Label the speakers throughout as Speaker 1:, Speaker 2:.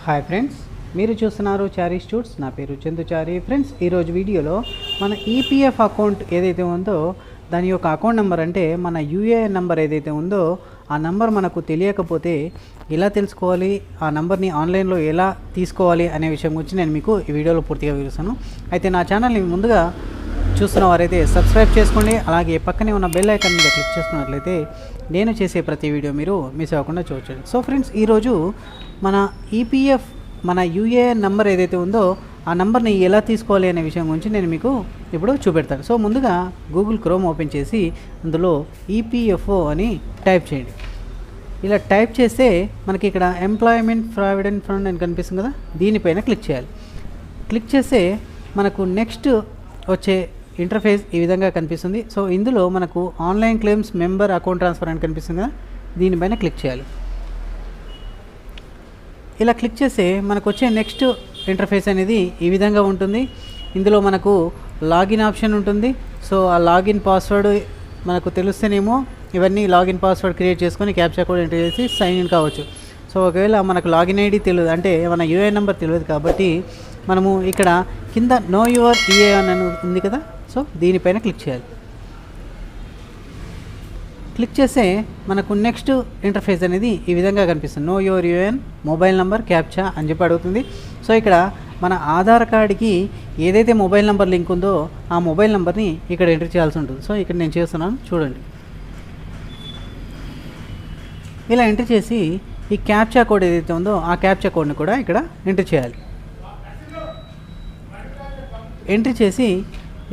Speaker 1: Hi friends, మీరు చూస్తున్నారు చారీ స్టూడ్స్. నా పేరు చందుచారి. ఫ్రెండ్స్, ఈరోజు వీడియోలో మన ఈపీఎఫ్ అకౌంట్ ఏదైతే ఉందో దాని యొక్క అకౌంట్ నెంబర్ అంటే మన యూఏఎన్ నెంబర్ ఏదైతే ఉందో ఆ నెంబర్ మనకు తెలియకపోతే ఎలా తెలుసుకోవాలి, ఆ నెంబర్ని ఆన్లైన్లో ఎలా తీసుకోవాలి అనే విషయం గురించి నేను మీకు ఈ వీడియోలో పూర్తిగా వివరిస్తాను. అయితే నా ఛానల్ని ముందుగా చూస్తున్న వారైతే సబ్స్క్రైబ్ చేసుకోండి. అలాగే పక్కనే ఉన్న బెల్ ఐకాన్ మీద క్లిక్ చేసుకున్నట్లయితే నేను చేసే ప్రతి వీడియో మీరు మిస్ అవ్వకుండా చూడొచ్చు. సో ఫ్రెండ్స్, ఈరోజు మన ఈపీఎఫ్ మన యూఏఎన్ నెంబర్ ఏదైతే ఉందో ఆ నెంబర్ని ఎలా తీసుకోవాలి అనే విషయం గురించి నేను మీకు ఇప్పుడు చూపెడతాను. సో ముందుగా గూగుల్ క్రోమ్ ఓపెన్ చేసి అందులో ఈపీఎఫ్ఓ అని టైప్ చేయండి. ఇలా టైప్ చేస్తే మనకి ఇక్కడ ఎంప్లాయ్మెంట్ ప్రావిడెంట్ ఫండ్ అని కనిపిస్తుంది కదా, దీనిపైన క్లిక్ చేయాలి. క్లిక్ చేస్తే మనకు నెక్స్ట్ వచ్చే ఇంటర్ఫేస్ ఈ విధంగా కనిపిస్తుంది. సో ఇందులో మనకు online claims member account transfer అని కనిపిస్తుంది కదా, దీనిపైన క్లిక్ చేయాలి. ఇలా క్లిక్ చేస్తే మనకు వచ్చే నెక్స్ట్ ఇంటర్ఫేస్ అనేది ఈ విధంగా ఉంటుంది. ఇందులో మనకు లాగిన్ ఆప్షన్ ఉంటుంది. సో ఆ లాగిన్ పాస్వర్డ్ మనకు తెలుస్తేనేమో ఇవన్నీ లాగిన్ పాస్వర్డ్ క్రియేట్ చేసుకొని క్యాప్చా కోడ్ ఎంటర్ చేసి సైన్ ఇన్ కావచ్చు. సో ఒకవేళ మనకు లాగిన్ ఐడి తెలియదు అంటే మన యూఏఎన్ నెంబర్ తెలియదు కాబట్టి మనము ఇక్కడ కింద నో యువర్ యూఏఎన్ అని ఉంది కదా, సో దీనిపైన క్లిక్ చేయాలి. క్లిక్ చేస్తే మనకు నెక్స్ట్ ఇంటర్ఫేస్ అనేది ఈ విధంగా కనిపిస్తుంది. Know your UAN, mobile number, captcha అని చెప్పి అడుగుతుంది. సో ఇక్కడ మన ఆధార్ కార్డ్కి ఏదైతే మొబైల్ నెంబర్ లింక్ ఉందో ఆ మొబైల్ నెంబర్ని ఇక్కడ ఎంటర్ చేయాల్సి ఉంటుంది. సో ఇక్కడ నేను చేస్తున్నాను చూడండి. ఇలా ఎంటర్ చేసి ఈ క్యాప్చా కోడ్ ఏదైతే ఉందో ఆ క్యాప్చా కోడ్ని కూడా ఇక్కడ ఎంటర్ చేయాలి. ఎంట్రీ చేసి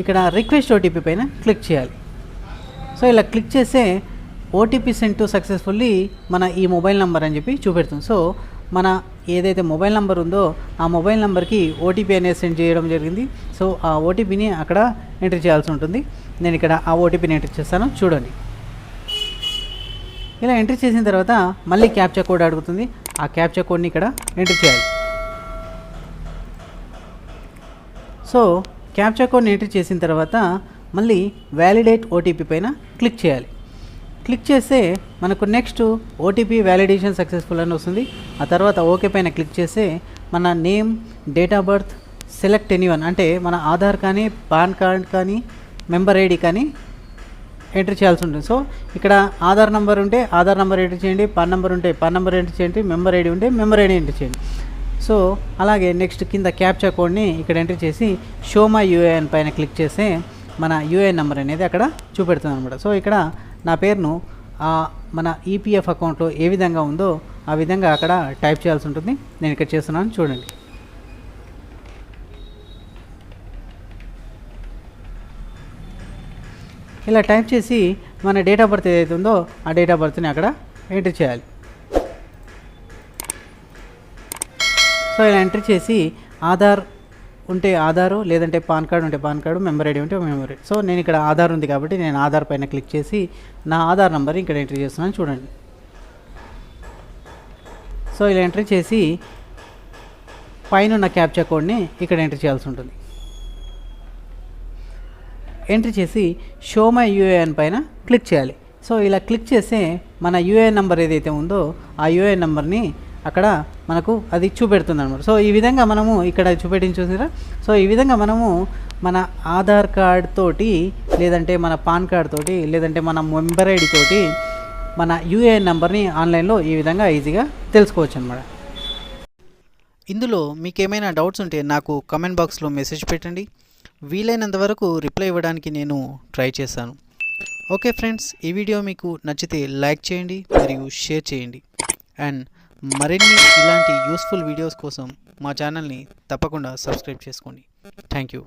Speaker 1: ఇక్కడ రిక్వెస్ట్ ఓటీపీ పైన క్లిక్ చేయాలి. సో ఇలా క్లిక్ చేస్తే ఓటీపీ సెండ్ టు సక్సెస్ఫుల్లీ మన ఈ మొబైల్ నెంబర్ అని చెప్పి చూపెడుతుంది. సో మన ఏదైతే మొబైల్ నెంబర్ ఉందో ఆ మొబైల్ నెంబర్కి ఓటీపీ అనేది సెండ్ చేయడం జరిగింది. సో ఆ ఓటీపీని అక్కడ ఎంట్రీ చేయాల్సి ఉంటుంది. నేను ఇక్కడ ఆ ఓటీపీని ఎంట్రీ చేస్తాను చూడండి. ఇలా ఎంట్రీ చేసిన తర్వాత మళ్ళీ క్యాప్చా కోడ్ అడుగుతుంది. ఆ క్యాప్చా కోడ్ని ఇక్కడ ఎంట్రీ చేయాలి. సో క్యాప్చా కోడ్ని ఎంట్రీ చేసిన తర్వాత మళ్ళీ వ్యాలిడేట్ ఓటీపీ పైన క్లిక్ చేయాలి. క్లిక్ చేస్తే మనకు నెక్స్ట్ ఓటీపీ వ్యాలిడేషన్ సక్సెస్ఫుల్ అని వస్తుంది. ఆ తర్వాత ఓకే పైన క్లిక్ చేస్తే మన name, date of birth, select anyone అంటే మన ఆధార్ కానీ పాన్ కార్డ్ కానీ మెంబర్ ఐడి కానీ ఎంటర్ చేయాల్సి ఉంటుంది. సో ఇక్కడ ఆధార్ నెంబర్ ఉంటే ఆధార్ నెంబర్ ఎంటర్ చేయండి, పాన్ నెంబర్ ఉంటే పాన్ నెంబర్ ఎంటర్ చేయండి, మెంబర్ ఐడి ఉంటే మెంబర్ ఐడి ఎంటర్ చేయండి. సో అలాగే నెక్స్ట్ కింద క్యాప్చా కోడ్ని ఇక్కడ ఎంటర్ చేసి షో మై యూఏఎన్ పైన క్లిక్ చేస్తే మన యూఏఎన్ నెంబర్ అనేది అక్కడ చూపెడుతుంది అనమాట. సో ఇక్కడ నా పేరును మన ఈపీఎఫ్ అకౌంట్లో ఏ విధంగా ఉందో ఆ విధంగా అక్కడ టైప్ చేయాల్సి ఉంటుంది. నేను ఇక్కడ చేస్తున్నాను చూడండి. ఇలా టైప్ చేసి మన డేట్ ఆఫ్ బర్త్ ఏదైతే ఉందో ఆ డేట్ ఆఫ్ బర్త్ని అక్కడ ఎంటర్ చేయాలి. సో ఇలా ఎంటర్ చేసి ఆధార్ ఉంటే ఆధారు, లేదంటే పాన్ కార్డు ఉంటే పాన్ కార్డు, మెంబర్ ఐడి ఉంటే మెంబర్ ఐడి. సో నేను ఇక్కడ ఆధార్ ఉంది కాబట్టి నేను ఆధార్ పైన క్లిక్ చేసి నా ఆధార్ నెంబర్ ఇక్కడ ఎంట్రీ చేస్తున్నాను చూడండి. సో ఇలా ఎంట్రీ చేసి పైన ఉన్న క్యాప్చా కోడ్ని ఇక్కడ ఎంట్రీ చేయాల్సి ఉంటుంది. ఎంట్రీ చేసి షో మై యూఏఎన్ పైన క్లిక్ చేయాలి. సో ఇలా క్లిక్ చేస్తే మన యూఏఎన్ నెంబర్ ఏదైతే ఉందో ఆ యూఏఎన్ నెంబర్ని అక్కడ మనకు అది చూపెడుతుంది అనమాట. సో ఈ విధంగా మనము ఇక్కడ చూసారా. సో ఈ విధంగా మనము మన ఆధార్ కార్డ్ తోటి, లేదంటే మన పాన్ కార్డ్ తోటి, లేదంటే మన మెంబర్ ఐడి తోటి మన యూఏఎన్ నెంబర్ని ఆన్లైన్లో ఈ విధంగా ఈజీగా తెలుసుకోవచ్చు అనమాట. ఇందులో మీకు ఏమైనా డౌట్స్ ఉంటే నాకు కమెంట్ బాక్స్లో మెసేజ్ పెట్టండి. వీలైనంత వరకు రిప్లై ఇవ్వడానికి నేను ట్రై చేస్తాను. ఓకే ఫ్రెండ్స్, ఈ వీడియో మీకు నచ్చితే లైక్ చేయండి మరియు షేర్ చేయండి. అండ్ మరిన్ని ఇలాంటి యూస్ఫుల్ వీడియోస్ కోసం మా ఛానల్ని తప్పకుండా సబ్స్క్రైబ్ చేసుకోండి. Thank you.